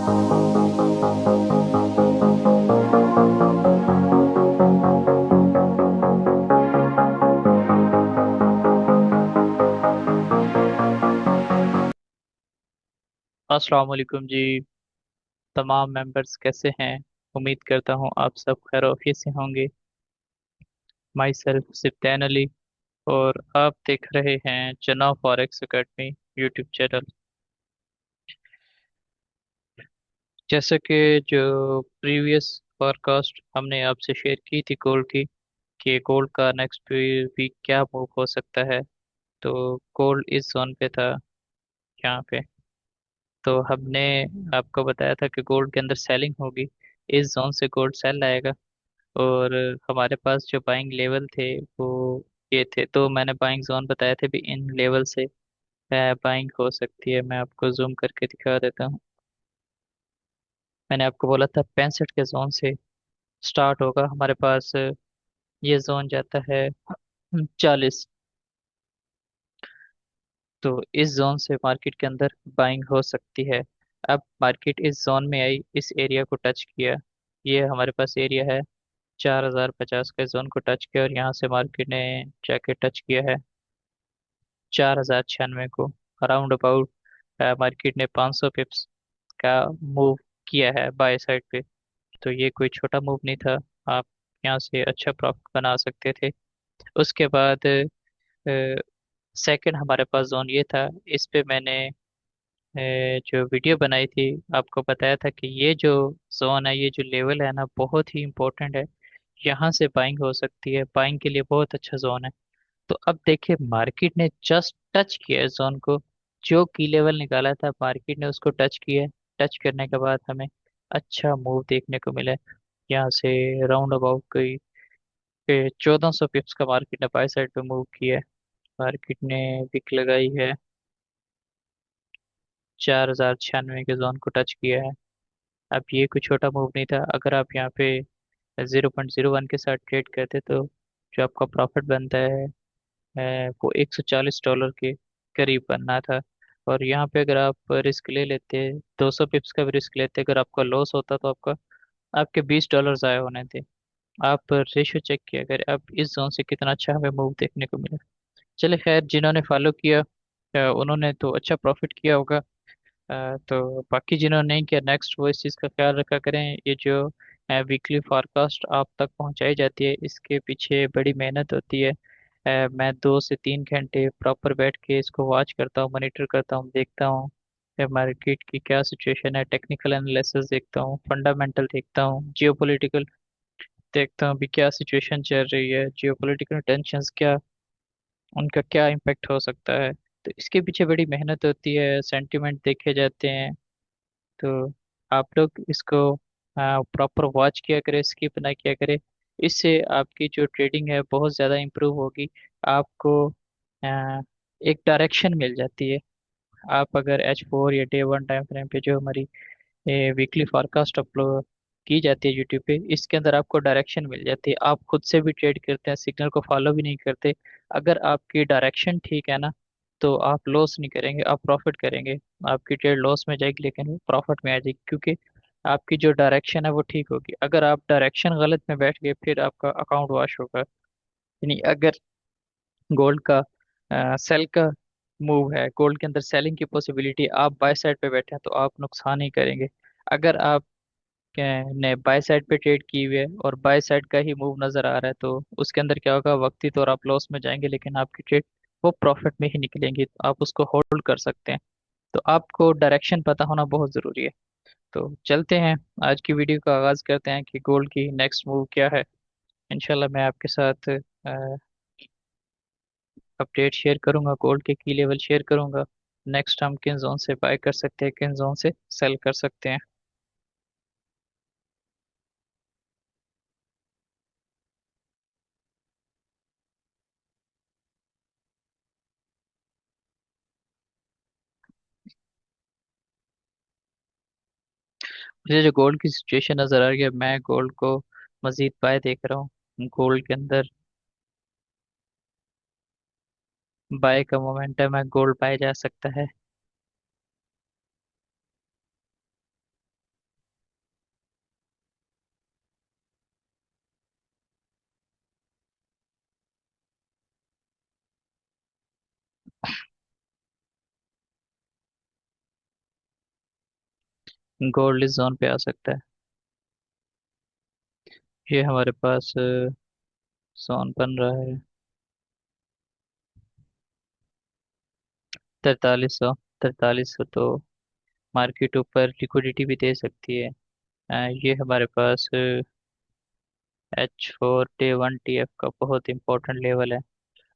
अस्सलाम वालेकुम जी। तमाम मेंबर्स कैसे हैं? उम्मीद करता हूँ आप सब खैरियत से होंगे। माई सेल्फ सिफ्तैन अली, और आप देख रहे हैं जना फॉरेक्स एकेडमी यूट्यूब चैनल। जैसे कि जो प्रीवियस पॉडकास्ट हमने आपसे शेयर की थी गोल्ड की, कि गोल्ड का नेक्स्ट वीक क्या मूव हो सकता है। तो गोल्ड इस जोन पे था, यहाँ पे। तो हमने आपको बताया था कि गोल्ड के अंदर सेलिंग होगी, इस जोन से गोल्ड सेल आएगा। और हमारे पास जो बाइंग लेवल थे वो ये थे, तो मैंने बाइंग जोन बताए थे भी, इन लेवल से बाइंग हो सकती है। मैं आपको जूम करके दिखा देता हूँ। मैंने आपको बोला था 65 के जोन से स्टार्ट होगा हमारे पास। ये जोन जाता है 40। तो इस जोन से मार्केट के अंदर बाइंग हो सकती है। अब मार्केट इस जोन में आई, इस एरिया को टच किया। ये हमारे पास एरिया है 4050 के जोन को टच किया, और यहाँ से मार्केट ने जाके टच किया है 4096 को। अराउंड अबाउट मार्केट ने 500 पिप्स का मूव किया है बाय साइड पे। तो ये कोई छोटा मूव नहीं था, आप यहाँ से अच्छा प्रॉफिट बना सकते थे। उसके बाद सेकंड हमारे पास जोन ये था। इस पे मैंने जो वीडियो बनाई थी, आपको बताया था कि ये जो जोन है, ये जो लेवल है ना, बहुत ही इंपॉर्टेंट है। यहाँ से बाइंग हो सकती है, बाइंग के लिए बहुत अच्छा जोन है। तो अब देखिए, मार्केट ने जस्ट टच किया है जोन को। जो की लेवल निकाला था मार्केट ने, उसको टच किया है। टच करने के बाद हमें अच्छा मूव देखने को मिला है। यहाँ से राउंड अबाउट कोई 1400 पिप्स का मार्केट ने बाय साइड पे मूव किया है। मार्केट ने विक लगाई है, 4096 के जोन को टच किया है। अब ये कोई छोटा मूव नहीं था। अगर आप यहाँ पे 0.01 के साथ ट्रेड करते तो जो आपका प्रॉफिट बनता वो $140 के करीब बनना था। और यहाँ पे अगर आप रिस्क ले लेते, 200 पिप्स का भी रिस्क लेते, अगर आपका लॉस होता तो आपके $20 ज़ाया होने थे। आप रेशियो चेक किया अगर अब इस जोन से कितना अच्छा हमें मूव देखने को मिला। चले खैर, जिन्होंने फॉलो किया उन्होंने तो अच्छा प्रॉफिट किया होगा। तो बाकी जिन्होंने नहीं किया, नेक्स्ट वो इस चीज़ का ख्याल रखा करें। ये जो वीकली फॉरकास्ट आप तक पहुंचाई जाती है, इसके पीछे बड़ी मेहनत होती है। मैं 2 से 3 घंटे प्रॉपर बैठ के इसको वॉच करता हूँ, मॉनिटर करता हूँ, देखता हूँ मार्केट की क्या सिचुएशन है, टेक्निकल एनालिसिस देखता हूँ, फंडामेंटल देखता हूँ, जियोपॉलिटिकल देखता हूँ भी क्या सिचुएशन चल रही है, जियोपॉलिटिकल टेंशंस क्या, उनका क्या इम्पेक्ट हो सकता है। तो इसके पीछे बड़ी मेहनत होती है, सेंटिमेंट देखे जाते हैं। तो आप लोग इसको प्रॉपर वॉच किया करें, स्किप ना किया करें। इससे आपकी जो ट्रेडिंग है बहुत ज़्यादा इम्प्रूव होगी। आपको एक डायरेक्शन मिल जाती है। आप अगर H4 या डे 1 टाइम फ्रेम पे जो हमारी वीकली फॉरकास्ट अपलोड की जाती है यूट्यूब पे, इसके अंदर आपको डायरेक्शन मिल जाती है। आप खुद से भी ट्रेड करते हैं, सिग्नल को फॉलो भी नहीं करते। अगर आपकी डायरेक्शन ठीक है ना, तो आप लॉस नहीं करेंगे, आप प्रॉफिट करेंगे। आपकी ट्रेड लॉस में जाएगी लेकिन वो प्रॉफिट में आ जाएगी, क्योंकि आपकी जो डायरेक्शन है वो ठीक होगी। अगर आप डायरेक्शन गलत में बैठ गए, फिर आपका अकाउंट वॉश होगा। यानी अगर गोल्ड का सेल का मूव है, गोल्ड के अंदर सेलिंग की पॉसिबिलिटी, आप बाय साइड पे बैठे हैं तो आप नुकसान ही करेंगे। अगर आप ने बाय साइड पे ट्रेड की हुई है और बाय साइड का ही मूव नजर आ रहा है, तो उसके अंदर क्या होगा, वक्ती तौर आप लॉस में जाएंगे लेकिन आपकी ट्रेड वो प्रॉफिट में ही निकलेंगी, तो आप उसको होल्ड कर सकते हैं। तो आपको डायरेक्शन पता होना बहुत ज़रूरी है। तो चलते हैं, आज की वीडियो का आगाज़ करते हैं कि गोल्ड की नेक्स्ट मूव क्या है। इंशाल्लाह मैं आपके साथ अपडेट शेयर करूंगा, गोल्ड के की लेवल शेयर करूंगा। नेक्स्ट हम किन जोन से बाय कर सकते हैं, किन जोन से सेल कर सकते हैं। मुझे जो गोल्ड की सिचुएशन नज़र आ रही है, मैं गोल्ड को मजीद बाय देख रहा हूँ। गोल्ड के अंदर बाय का मोमेंटम है, गोल्ड बाय जा सकता है। गोल्ड इस जोन पे आ सकता है। ये हमारे पास जोन बन रहा है 4300। 4300 तो मार्केट ऊपर लिक्विडिटी भी दे सकती है। ये हमारे पास H4 Day 1 TF का बहुत इंपॉर्टेंट लेवल है।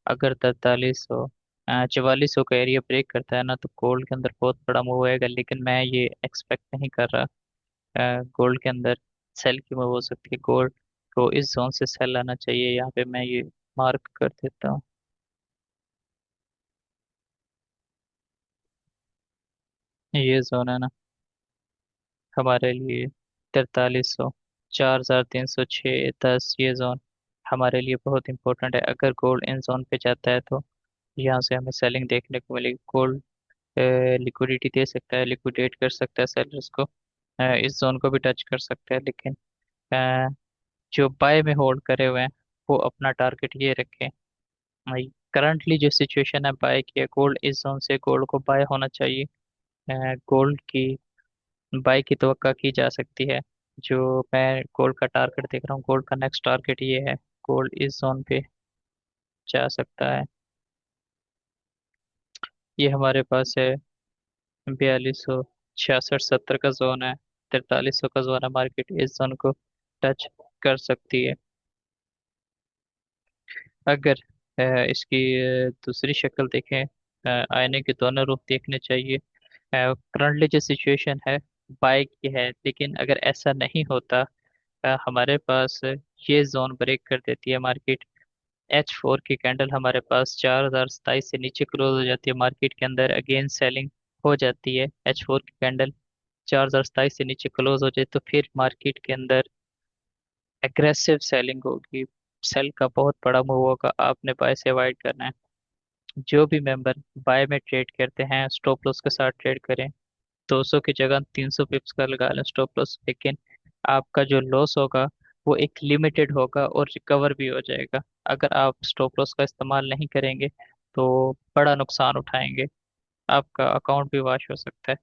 अगर 4400 का एरिया ब्रेक करता है ना, तो गोल्ड के अंदर बहुत बड़ा मूव आएगा, लेकिन मैं ये एक्सपेक्ट नहीं कर रहा। गोल्ड के अंदर सेल की मूव हो सकती है। गोल्ड को इस जोन से सेल आना चाहिए, यहाँ पे मैं ये मार्क कर देता हूँ। ये जोन है ना हमारे लिए 4300, 4306, 10, ये जोन हमारे लिए बहुत इंपॉर्टेंट है। अगर गोल्ड इन जोन पे जाता है तो यहाँ से हमें सेलिंग देखने को मिलेगी। गोल्ड लिक्विडिटी दे सकता है, लिक्विडेट कर सकता है सेलर्स को। इस जोन को भी टच कर सकता है, लेकिन अ, जो बाय में होल्ड करे हुए हैं वो अपना टारगेट ये रखें। करंटली जो सिचुएशन है बाय की है, गोल्ड इस जोन से गोल्ड को बाय होना चाहिए। गोल्ड की बाय की तवक्का की जा सकती है। जो मैं गोल्ड का टारगेट देख रहा हूँ, गोल्ड का नेक्स्ट टारगेट ये है। गोल्ड इस जोन पे जा सकता है। ये हमारे पास है 4266-70 का जोन है। 4300 का जोन है, मार्केट इस जोन को टच कर सकती है। अगर इसकी दूसरी शक्ल देखें, आईने के दोनों रुख देखने चाहिए। करंटली जो सिचुएशन है बाय की है, लेकिन अगर ऐसा नहीं होता, हमारे पास ये जोन ब्रेक कर देती है मार्केट। H4 की कैंडल हमारे पास 4027 से नीचे क्लोज हो जाती है, मार्केट के अंदर अगेन सेलिंग हो जाती है। H4 की कैंडल 4027 से नीचे क्लोज हो जाए तो फिर मार्केट के अंदर एग्रेसिव सेलिंग होगी। सेल का बहुत बड़ा मूव होगा, आपने बाय से अवॉइड करना है। जो भी मेंबर बाय में ट्रेड करते हैं स्टॉप लॉस के साथ ट्रेड करें। 200 की जगह 300 पिप्स का लगा लें स्टॉप लॉस, लेकिन आपका जो लॉस होगा वो एक लिमिटेड होगा और रिकवर भी हो जाएगा। अगर आप स्टॉप लॉस का इस्तेमाल नहीं करेंगे तो बड़ा नुकसान उठाएंगे, आपका अकाउंट भी वॉश हो सकता है।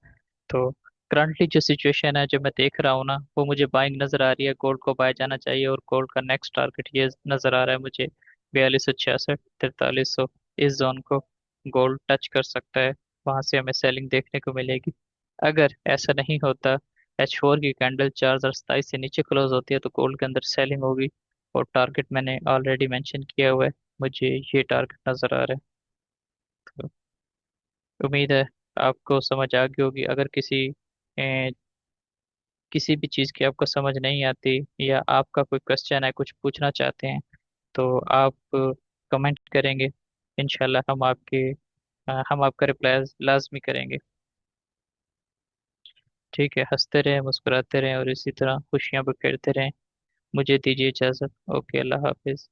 तो करंटली जो सिचुएशन है जो मैं देख रहा हूँ ना, वो मुझे बाइंग नजर आ रही है। गोल्ड को बाय जाना चाहिए, और गोल्ड का नेक्स्ट टारगेट ये नजर आ रहा है मुझे 4266, 4300। इस जोन को गोल्ड टच कर सकता है, वहां से हमें सेलिंग देखने को मिलेगी। अगर ऐसा नहीं होता, H4 की कैंडल 4027 से नीचे क्लोज होती है, तो गोल्ड के अंदर सेलिंग होगी। और टारगेट मैंने ऑलरेडी मेंशन किया हुआ है, मुझे ये टारगेट नजर आ रहा है। तो उम्मीद है आपको समझ आ गई होगी। अगर किसी भी चीज़ की आपको समझ नहीं आती, या आपका कोई क्वेश्चन है, कुछ पूछना चाहते हैं, तो आप कमेंट करेंगे। इंशाल्लाह हम आपका रिप्लाई लाजमी करेंगे। ठीक है, हंसते रहें, मुस्कुराते रहें, और इसी तरह खुशियां बखेरते रहें। मुझे दीजिए इजाज़त। ओके, अल्लाह हाफिज़।